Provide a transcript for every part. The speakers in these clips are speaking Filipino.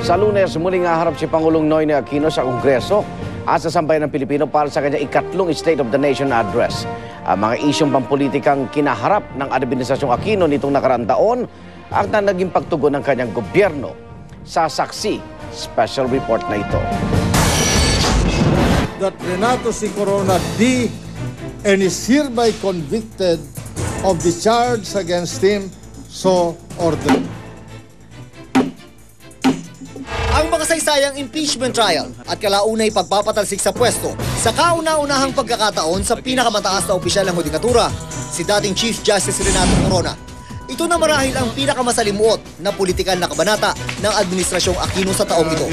Sa Lunes, muling haharap si Pangulong Noynoy Aquino sa Kongreso at sa sambayan ng Pilipino para sa kanyang ikatlong State of the Nation address. Ang mga isyong pampolitikang kinaharap ng Administrasyong Aquino nitong nakaraang taon ang naging pagtugon ng kanyang gobyerno. Sa saksi, special report na ito. That Renato C. Corona D. and is hereby convicted of the charge against him, so ordered. Ang makasaysayang impeachment trial at kalaunay pagpapatalsik sa pwesto sa kauna-unahang pagkakataon sa pinakamataas na opisyal ng hudikatura, si dating Chief Justice Renato Corona. Ito na marahil ang pinakamasalimuot na politikal na kabanata ng Administrasyong Aquino sa taong ito.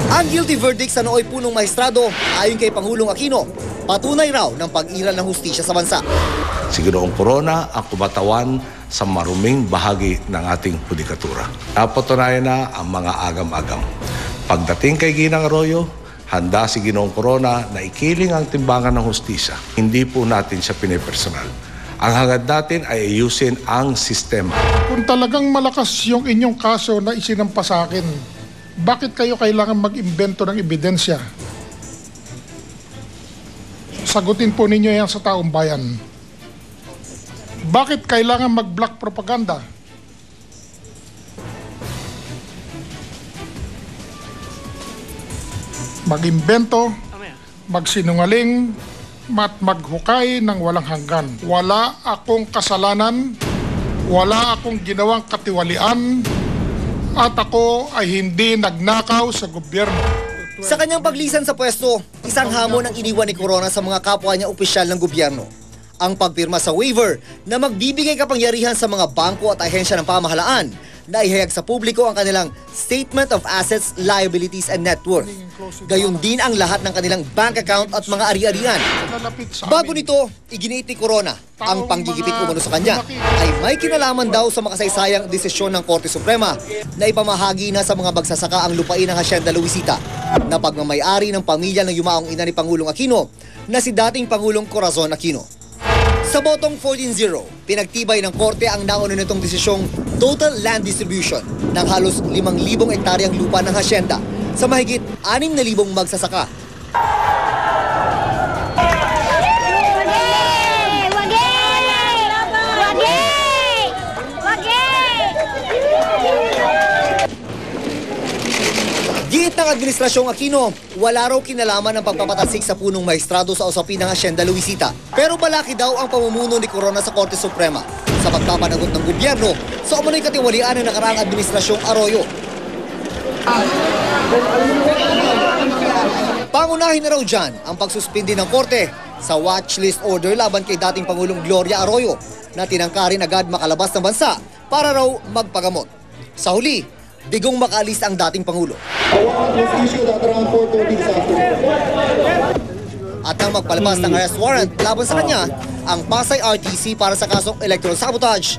Ang guilty verdict sa nooy punong maestrado ayon kay Pangulong Aquino, patunay raw ng pag-iral ng hustisya sa bansa. Si Ginoong Corona ang kumatawan sa maruming bahagi ng ating hudikatura. Napatunayan na ang mga agam-agam. Pagdating kay Ginang Arroyo, handa si Ginoong Corona na ikiling ang timbangan ng hustisya. Hindi po natin siya pinipersonal. Ang hangad natin ay ayusin ang sistema. Kung talagang malakas yung inyong kaso na isinampa sa akin, bakit kayo kailangan mag-imbento ng ebidensya? Sagutin po ninyo yan sa taong bayan. Bakit kailangan mag-black propaganda? Mag-imbento, magsinungaling, at maghukay ng walang hanggan. Wala akong kasalanan, wala akong ginawang katiwalian, at ako ay hindi nagnakaw sa gobyerno. Sa kanyang paglisan sa pwesto, isang hamon ang iniwan ni Corona sa mga kapwa niya opisyal ng gobyerno. Ang pagpirma sa waiver na magbibigay kapangyarihan sa mga bangko at ahensya ng pamahalaan na ihayag sa publiko ang kanilang Statement of Assets, Liabilities and Net Worth. Gayon din ang lahat ng kanilang bank account at mga ari-arian. Bago nito, iginiit ni Corona ang panggigipit umano sa kanya ay may kinalaman daw sa makasaysayang desisyon ng Korte Suprema na ipamahagi na sa mga magsasaka ang lupain ng Hacienda Luisita na pagmamayari ng pamilya ng yumaong ina ni Pangulong Aquino na si dating Pangulong Corazon Aquino. Sa botong 14-0, pinagtibay ng Korte ang nauna nitong desisyong total land distribution ng halos 5,000 hektaryang lupa ng hacienda sa mahigit 6,000 magsasaka. Giit ng Administrasyong Aquino, wala raw kinalaman ang pagpapatalsik sa punong maestrado sa usapin ng Hacienda Luisita. Pero malaki daw ang pamumuno ni Corona sa Korte Suprema sa pagpapanagot ng gobyerno sa umano'y katiwalian ng nakaraang Administrasyong Arroyo. Pangunahin na raw dyan ang pagsuspindi ng Korte sa watchlist order laban kay dating Pangulong Gloria Arroyo na tinangkarin agad makalabas ng bansa para raw magpagamot. Sa huli, bigong makaalis ang dating Pangulo. At nang magpalabas ng arrest warrant laban sa kanya, ang Pasay RTC para sa kasong electoral sabotage,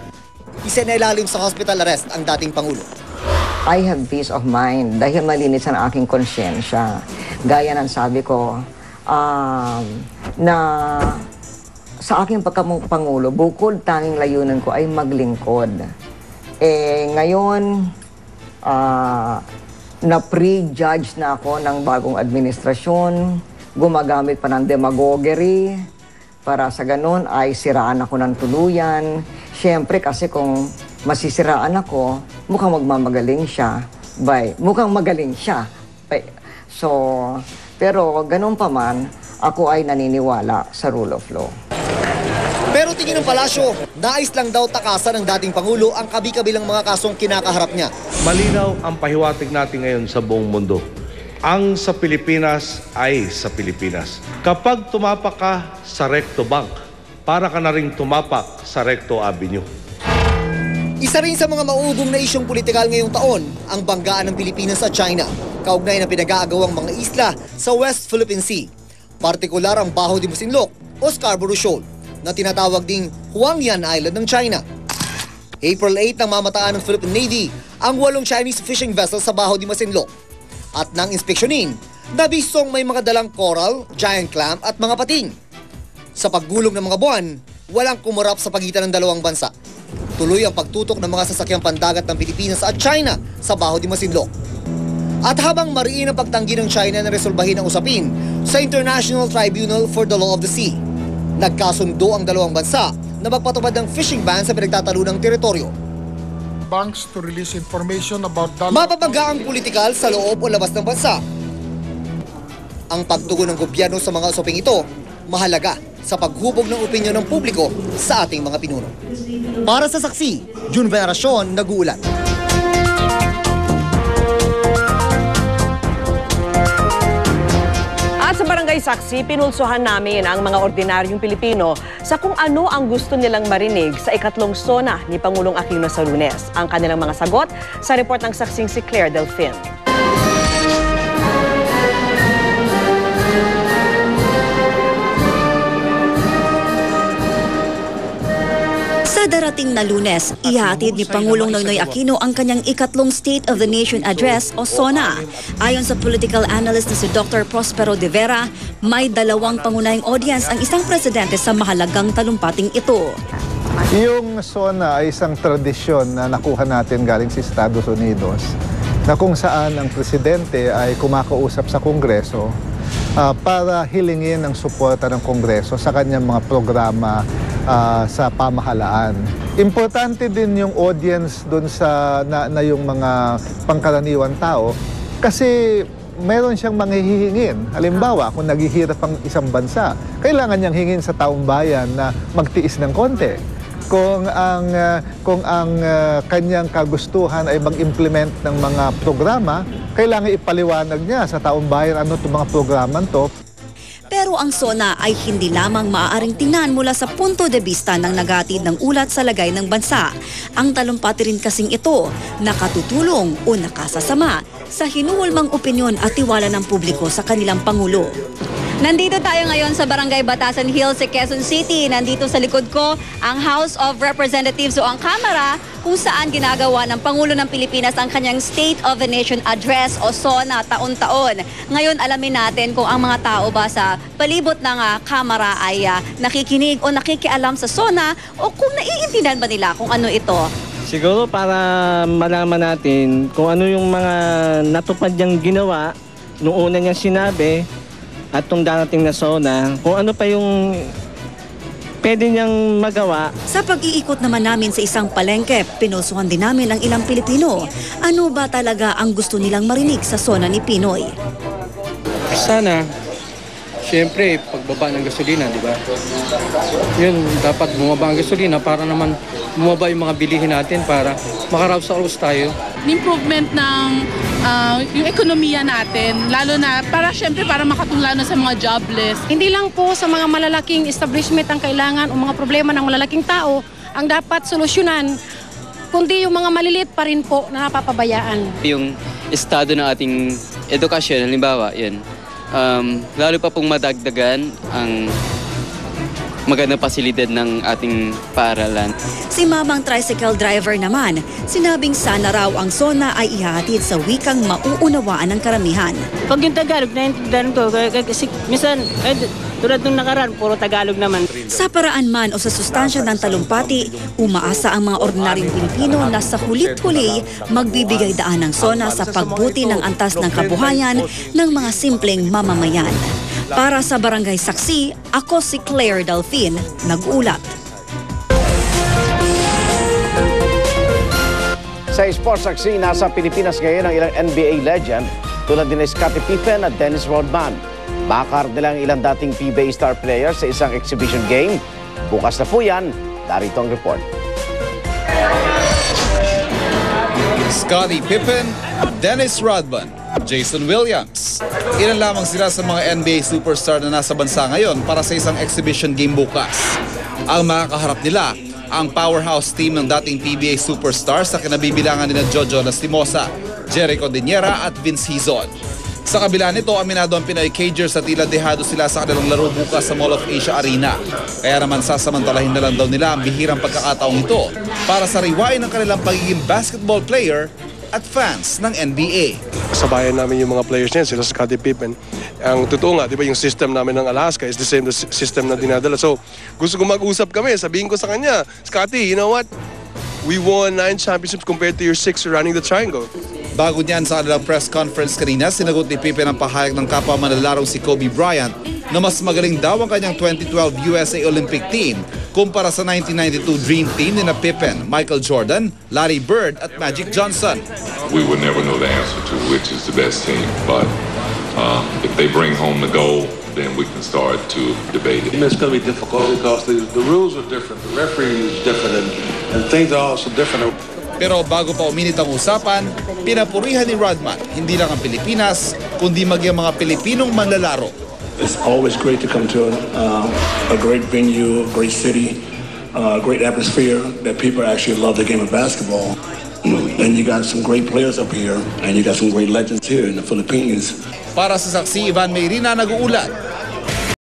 isinailalim sa hospital arrest ang dating Pangulo. I have peace of mind dahil malinis ang aking konsyensya. Gaya ng sabi ko, na sa aking pagkapangulo, bukod tanging layunan ko ay maglingkod. Ngayon, na-prejudge na ako ng bagong administrasyon, gumagamit pa ng demagoguery, para sa ganun ay siraan ako ng tuluyan. Siyempre kasi kung masisiraan ako, mukhang magmamagaling siya. Mukhang magaling siya. So, pero ganun pa man, ako ay naniniwala sa rule of law. Pero tingin ng palasyo, nais lang daw takasan ng dating Pangulo ang kabi-kabilang mga kasong kinakaharap niya. Malinaw ang pahiwatig natin ngayon sa buong mundo. Ang sa Pilipinas ay sa Pilipinas. Kapag tumapak ka sa Recto Bank, para ka na rin tumapak sa Recto Avenue. Isa rin sa mga mauugong na isyong politikal ngayong taon, ang banggaan ng Pilipinas sa China, kaugnay na pinag-aagawang mga isla sa West Philippine Sea. Partikular ang Baho de Masinloc o Scarborough Shoal, na tinatawag ding Huangyan Island ng China. April 8 nang mamataan ng Philippine Navy ang 8 Chinese fishing vessels sa Baho de Masinloc. At nang inspeksyonin, nabisong may mga dalang coral, giant clam at mga pating. Sa paggulong ng mga buwan, walang kumurap sa pagitan ng dalawang bansa. Tuloy ang pagtutok ng mga sasakyang pandagat ng Pilipinas at China sa Baho de Masinloc. At habang mariin ang pagtanggi ng China na resolbahin ang usapin sa International Tribunal for the Law of the Sea, nagkasundo ang dalawang bansa na magpatupad ng fishing ban sa pinagtatalunang teritoryo. Banks to release information about dollar... Mapapaga ang politikal sa loob o labas ng bansa. Ang pagtugon ng gobyerno sa mga usaping ito, mahalaga sa paghubog ng opinyon ng publiko sa ating mga pinuno. Para sa Saksi, June Veneracion, nag-uulat. At sa Barangay Saksi, pinulsuhan namin ang mga ordinaryong Pilipino sa kung ano ang gusto nilang marinig sa ikatlong SONA ni Pangulong Aquino sa Lunes. Ang kanilang mga sagot sa report ng saksing si Claire Delfin. Sa darating na Lunes, ihatid ni Pangulong Noynoy Aquino ang kanyang ikatlong State of the Nation Address o SONA. Ayon sa political analyst na si Dr. Prospero de Vera, may dalawang pangunahing audience ang isang presidente sa mahalagang talumpating ito. Yung SONA ay isang tradisyon na nakuha natin galing sa Estados Unidos na kung saan ang presidente ay kumakausap sa Kongreso para hilingin ang suporta ng Kongreso sa kanyang mga programa sa pamahalaan. Importante din yung audience doon sa na yung mga pangkaraniwang tao kasi meron siyang manghihingin. Halimbawa, kung naghihirap ang isang bansa, kailangan niyang hingin sa taong bayan na magtiis ng konti. Kung ang kanyang kagustuhan ay mag-implement ng mga programa, kailangan ipaliwanag niya sa taong bayan ano itong mga programang to. Pero ang SONA ay hindi lamang maaaring tingnan mula sa punto de vista ng naghatid ng ulat sa lagay ng bansa. Ang talumpati rin kasing ito nakatutulong o nakasasama sa hinuulmang opinyon at tiwala ng publiko sa kanilang Pangulo. Nandito tayo ngayon sa Barangay Batasan Hills sa Quezon City. Nandito sa likod ko ang House of Representatives o ang Kamara kung saan ginagawa ng Pangulo ng Pilipinas ang kanyang State of the Nation Address o SONA taon-taon. Ngayon alamin natin kung ang mga tao ba sa palibot ng Kamara ay nakikinig o nakikialam sa SONA o kung naiintindihan ba nila kung ano ito. Siguro para malaman natin kung ano yung mga natupad niyang ginawa noong una niyang sinabi at itong darating na SONA, kung ano pa yung pwede niyang magawa. Sa pag-iikot naman namin sa isang palengke, pinulsuhan din namin ang ilang Pilipino. Ano ba talaga ang gusto nilang marinig sa SONA ni Pinoy? Sana, siyempre, pagbaba ng gasolina, di ba? Yun, dapat bumaba ang gasolina para naman bumaba yung mga bilihin natin para makaraos-aros tayo. Improvement ng yung ekonomiya natin, lalo na para syempre para makatulong sa mga jobless. Hindi lang po sa mga malalaking establishment ang kailangan o mga problema ng malalaking tao ang dapat solusyonan, kundi yung mga maliliit pa rin po na napapabayaan. Yung estado ng ating edukasyon, halimbawa, yun, lalo pa pong madagdagan ang magandang pasilidad ng ating paaralan. Si Mamang tricycle driver naman, sinabing sana raw ang SONA ay ihahatid sa wikang mauunawaan ng karamihan. Pag yung Tagalog, naiintindihan ko, kasi minsan, tulad nung nakaraan, puro Tagalog naman. Sa paraan man o sa sustansya ng talumpati, umaasa ang mga ordinaryong Pilipino na sa hulit-huli magbibigay daan ng SONA sa pagbuti ng antas ng kabuhayan ng mga simpleng mamamayan. Para sa Barangay Saksi, ako si Claire Delfin, nag-ulat. Sa Sports Saksi, nasa Pilipinas ngayon ang ilang NBA legend tulad din ni Scottie Pippen at Dennis Rodman. Bakar nila ang ilang dating PBA star players sa isang exhibition game. Bukas na po yan, darito ang report. Scottie Pippen, Dennis Rodman, Jason Williams. Ilan lamang sila sa mga NBA superstar na nasa bansa ngayon para sa isang exhibition game bukas. Ang makakaharap nila, ang powerhouse team ng dating PBA superstars sa kinabibilangan nina Jojo Lastimosa, Jericho Diniera at Vince Hizon. Sa kabila nito, aminado ang Pinoy Cagers at tila dehado sila sa kanilang laro bukas sa Mall of Asia Arena. Kaya naman sasamantalahin na lang daw nila ang bihirang pagkakataong ito para sariwain ang kanilang pagiging basketball player at fans ng NBA. Sabayan namin yung mga players niyan, sila Scottie Pippen. Ang totoo nga, di ba yung system namin ng Alaska is the same system na dinadala. So, gusto ko mag-usap kami, sabihin ko sa kanya, Scottie, you know what? We won 9 championships compared to your 6 surrounding the triangle. Bago niyan sa kanilang press conference kanina, sinagot ni Pippen ang pahayag ng kapwa manlalarong si Kobe Bryant na mas magaling daw ang kanyang 2012 USA Olympic team kumpara sa 1992 Dream Team ni na Pippen, Michael Jordan, Larry Bird at Magic Johnson. We would never know the answer to which is the best team, but if they bring home the gold, then we can start to debate it. It's going to be difficult because the rules are different, the referee is different, and things are also different. Pero bago pa uminit ang usapan, pinapurihan ni Rodman hindi lang ang Pilipinas, kundi maging mga Pilipinong manlalaro. It's always great to come to a great venue, a great city, a great atmosphere that people actually love the game of basketball. And you got some great players up here, and you got some great legends here in the Philippines. Para sa saksi, Ivan Mayrina nag-uulat.